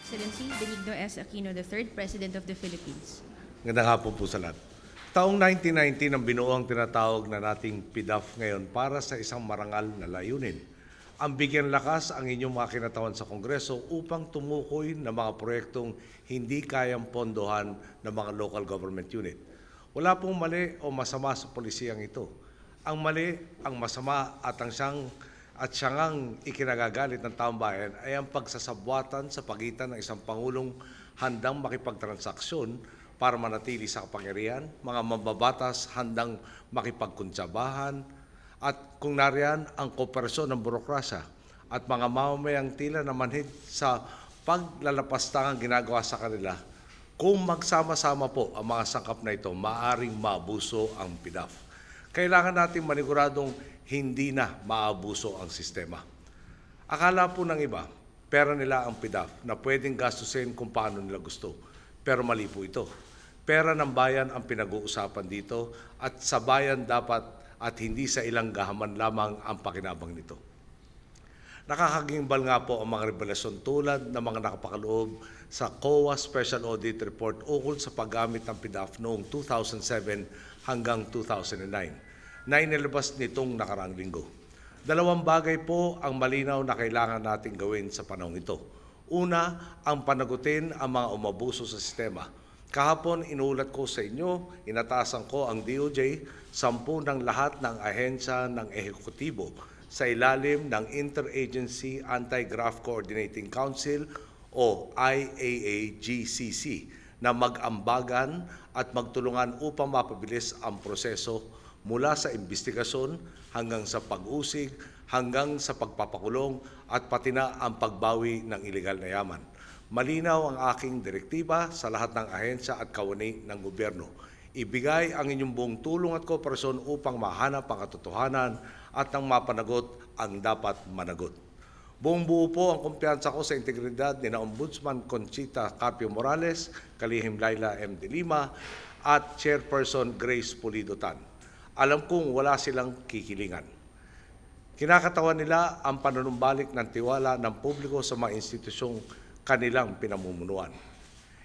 Excellency Benigno S. Aquino III, President of the Philippines. Gandang hapon po sa lahat. Taong 1990 nang binuo ang tinatawag na nating PDAF ngayon para sa isang marangal na layunin. Ang bigyan lakas ang inyong mga kinatawan sa Kongreso upang tumukoy ng mga proyektong hindi kayang pondohan ng mga local government unit. Wala pong mali o masama sa polisiyang ito. Ang mali, ang masama at siyang ikinagagalit ng taong bayan ay ang pagsasabwatan sa pagitan ng isang Pangulong handang makipagtransaksyon para manatili sa kapangyarihan, mga mambabatas handang makipagkuntsabahan, at kung nariyan ang kooperasyon ng burokrasya at mga mamamayang tila na manhid sa paglalapastang ginagawa sa kanila. Kung magsama-sama po ang mga sangkap na ito, maaaring maabuso ang PDAF. Kailangan natin maniguradong hindi na maabuso ang sistema. Akala po ng iba, pera nila ang PDAF na pwedeng gastusin kung paano nila gusto. Pero mali po ito. Pera ng bayan ang pinag-uusapan dito at sa bayan dapat at hindi sa ilang gahaman lamang ang pakinabang nito. Nakakagimbal nga po ang mga revelasyon tulad ng mga nakapakaloob sa COA Special Audit Report ukol sa paggamit ng PDAF noong 2007 hanggang 2009 na inilabas nitong nakaraang linggo. Dalawang bagay po ang malinaw na kailangan nating gawin sa panahong ito. Una, ang panagutin ang mga umabuso sa sistema. Kahapon inulat ko sa inyo, inatasan ko ang DOJ, 10 ng lahat ng ahensya ng ehekutibo sa ilalim ng Interagency Anti-Graft Coordinating Council o IAAGCC na mag-ambagan at magtulungan upang mapabilis ang proseso mula sa investigasyon hanggang sa pag-usig, hanggang sa pagpapakulong at pati na ang pagbawi ng ilegal na yaman. Malinaw ang aking direktiba sa lahat ng ahensya at kawani ng gobyerno. Ibigay ang inyong buong tulong at kooperasyon upang mahanap ang katotohanan at nang mapanagot ang dapat managot. Buong buo po ang kumpiyansa ko sa integridad ni na Ombudsman Conchita Carpio Morales, Kalihim Laila M. De Lima at Chairperson Grace Pulido Tan. Alam kong wala silang kikilingan. Kinakatawan nila ang panunumbalik ng tiwala ng publiko sa mga institusyong kanilang pinamumunuan.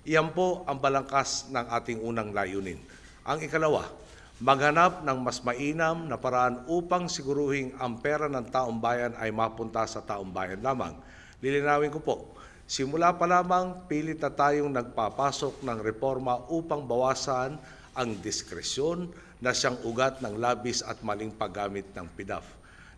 Iyan po ang balangkas ng ating unang layunin. Ang ikalawa, maghanap ng mas mainam na paraan upang siguruhin ang pera ng taong bayan ay mapunta sa taong bayan lamang. Lilinawin ko po, simula pa lamang pilit na tayong nagpapasok ng reforma upang bawasan ang diskresyon na siyang ugat ng labis at maling paggamit ng PDAF.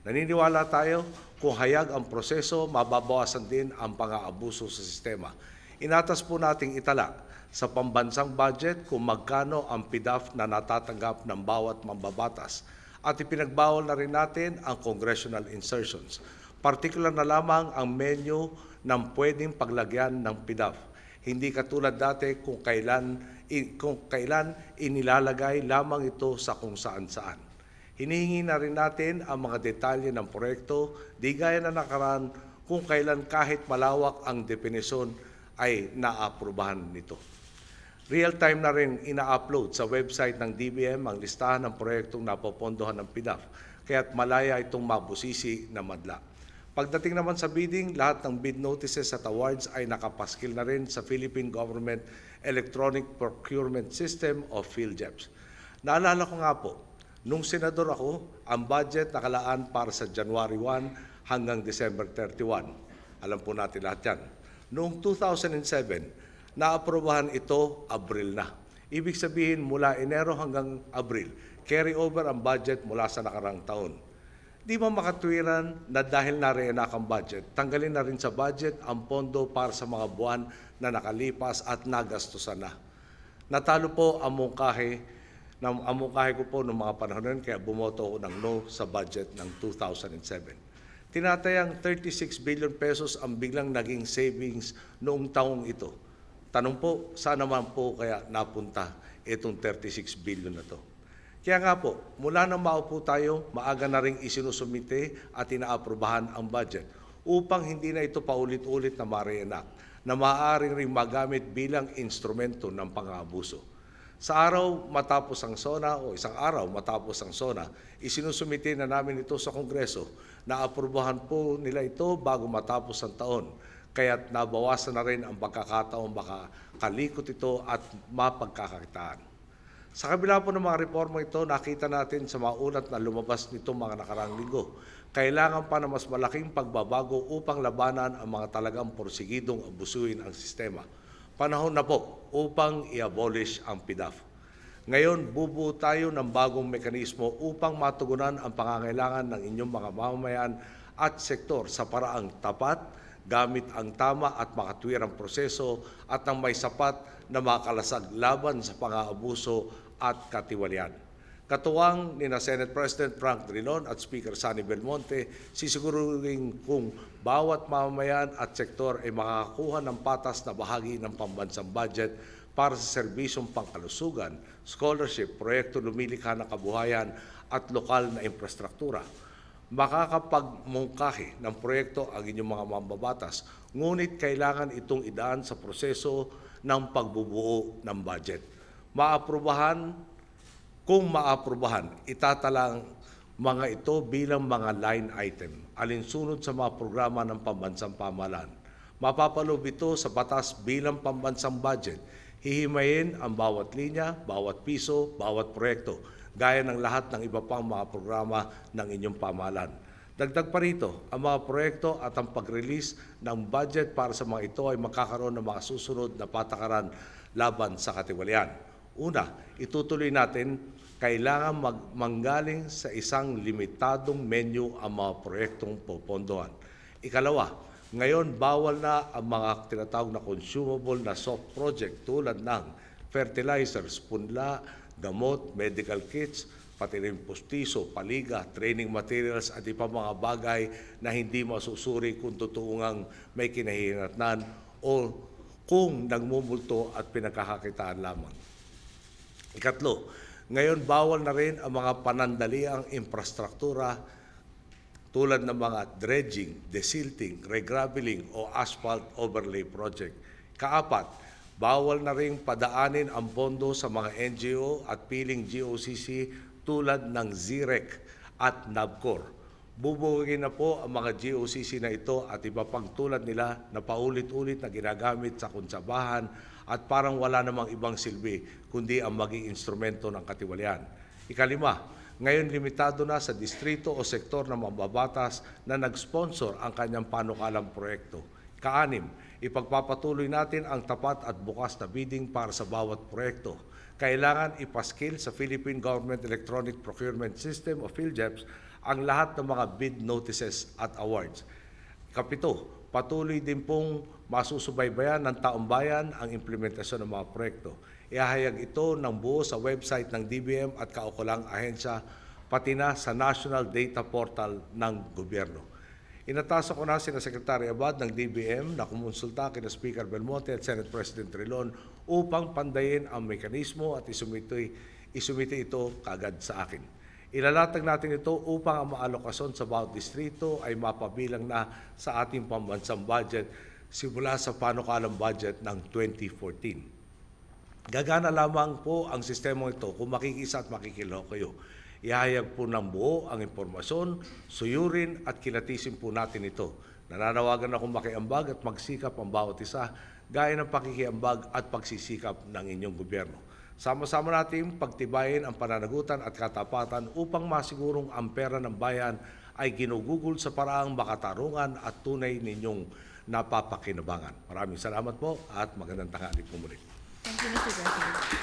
Naniniwala tayo kung hayag ang proseso, mababawasan din ang pang-aabuso sa sistema. Inatas po nating itala sa pambansang budget kung magkano ang PDAF na natatanggap ng bawat mambabatas at ipinagbawal na rin natin ang congressional insertions. Partikular na lamang ang menu ng pwedeng paglagyan ng PDAF. Hindi katulad dati kung kailan inilalagay lamang ito sa kung saan-saan. Hinihingi na rin natin ang mga detalye ng proyekto, di gaya na nakaraan kung kailan kahit malawak ang definisyon ay naaprubahan nito. Real-time na rin ina-upload sa website ng DBM ang listahan ng proyektong napopondohan ng PDAF, kaya't malaya itong mabusisi na madla. Pagdating naman sa bidding, lahat ng bid notices at awards ay nakapaskil na rin sa Philippine Government Electronic Procurement System o PhilGEPS. Naalala ko nga po, nung senador ako, ang budget nakalaan para sa January 1 hanggang December 31. Alam po natin lahat yan. Noong 2007, naaprobahan ito Abril na. Ibig sabihin mula Enero hanggang Abril, carry over ang budget mula sa nakarang taon. Di ba makatwiran na dahil na-reenact ang budget, tanggalin na rin sa budget ang pondo para sa mga buwan na nakalipas at nagastusan na. Natalo po ang mungkahi ko po noong mga panahon nun, kaya bumoto ako ng no sa budget ng 2007. Tinatayang 36 billion pesos ang biglang naging savings noong taong ito. Tanong po, saan naman po kaya napunta itong 36 billion na to? Kaya nga po, mula nang maupo tayo, maaga na ring isinusumite at inaaprubahan ang budget upang hindi na ito paulit-ulit na ma-reenact na maaaring ring magamit bilang instrumento ng pang-aabuso. Sa araw matapos ang SONA o isang araw matapos ang SONA, isinusumite na namin ito sa Kongreso na aprubahan po nila ito bago matapos ang taon. kaya't nabawasan na rin ang pagkakataong baka kalikot ito at mapagkakakitaan. Sa kabila po ng mga reforma ito, nakita natin sa mga ulat na lumabas nito mga nakaraang linggo, kailangan pa ng mas malaking pagbabago upang labanan ang mga talagang porsigidong abusuin ang sistema. Panahon na po upang i-abolish ang PDAF. Ngayon, bubuo tayo ng bagong mekanismo upang matugunan ang pangangailangan ng inyong mga mamamayan at sektor sa paraang tapat, gamit ang tama at makatwirang proseso at ng may sapat na makalasag laban sa pang-aabuso at katiwalian. Katuwang ni Senate President Frank Drilon at Speaker Sonny Belmonte, sisiguruhin kung bawat mamamayan at sektor ay makakakuha ng patas na bahagi ng pambansang budget para sa serbisyong pangkalusugan, scholarship, proyekto lumilikha ng kabuhayan at lokal na infrastruktura. Makakapagmungkahi ng proyekto ang inyong mga mambabatas, ngunit kailangan itong idaan sa proseso ng pagbubuo ng budget. Kung maaprubahan, itatalang mga ito bilang mga line item, alinsunod sa mga programa ng pambansang pamahalaan. Mapapaloob ito sa batas bilang pambansang budget. Hihimayin ang bawat linya, bawat piso, bawat proyekto, gaya ng lahat ng iba pang mga programa ng inyong pamahalaan. Dagdag pa rito, ang mga proyekto at ang pag-release ng budget para sa mga ito ay magkakaroon ng mga susunod na patakaran laban sa katiwalian. Una, itutuloy natin, kailangan manggaling sa isang limitadong menu ang mga proyektong popondohan. Ikalawa, ngayon, bawal na ang mga tinatawag na consumable na soft project tulad ng fertilizers, punla, gamot, medical kits, pati rin pustiso, paliga, training materials at iba mga bagay na hindi masusuri kung totoo ngang may kinahihinatnan o kung nagmumulto at pinagkakakitaan lamang. Ikatlo, ngayon bawal na rin ang mga panandaliang infrastruktura tulad ng mga dredging, desilting, regraveling o asphalt overlay project. Kaapat, bawal na rin padaanin ang pondo sa mga NGO at piling GOCC tulad ng ZREC at NABCOR. Bubuogin na po ang mga GOCC na ito at iba pang tulad nila na paulit-ulit na ginagamit sa konsabahan at parang wala namang ibang silbi kundi ang maging instrumento ng katiwalian. Ikalima, ngayon limitado na sa distrito o sektor ng mambabatas na nag-sponsor ang kanyang panukalang proyekto. Kaanim, ipagpapatuloy natin ang tapat at bukas na bidding para sa bawat proyekto. Kailangan ipaskil sa Philippine Government Electronic Procurement System o PhilGEPS ang lahat ng mga bid notices at awards. Kapito, patuloy din pong masusubaybayan ng taong bayan ang implementasyon ng mga proyekto. Ihahayag ito ng buo sa website ng DBM at kaukulang ahensya, pati na sa National Data Portal ng gobyerno. Inatasan ko na sina Secretary Abad ng DBM na kumonsulta kina Speaker Belmonte at Senate President Drilon upang pandayin ang mekanismo at isumite ito kagad sa akin. Ilalatag natin ito upang ang maalokasyon sa bawat distrito ay mapabilang na sa ating pambansang budget simula sa panukalang budget ng 2014. Gagana lamang po ang sistema ito kung makikisa at makikilahok kayo. Ihayag po ng buo ang impormasyon, suyurin at kilatisin po natin ito. Nananawagan akong makiambag at magsikap ang bawat isa gaya ng pakikiambag at pagsisikap ng inyong gobyerno. Sama-sama natin pagtibayin ang pananagutan at katapatan upang masigurong ang pera ng bayan ay ginugugol sa paraang makatarungan at tunay ninyong napapakinabangan. Maraming salamat po at magandang tanghali po muli. Thank you, Mr. President.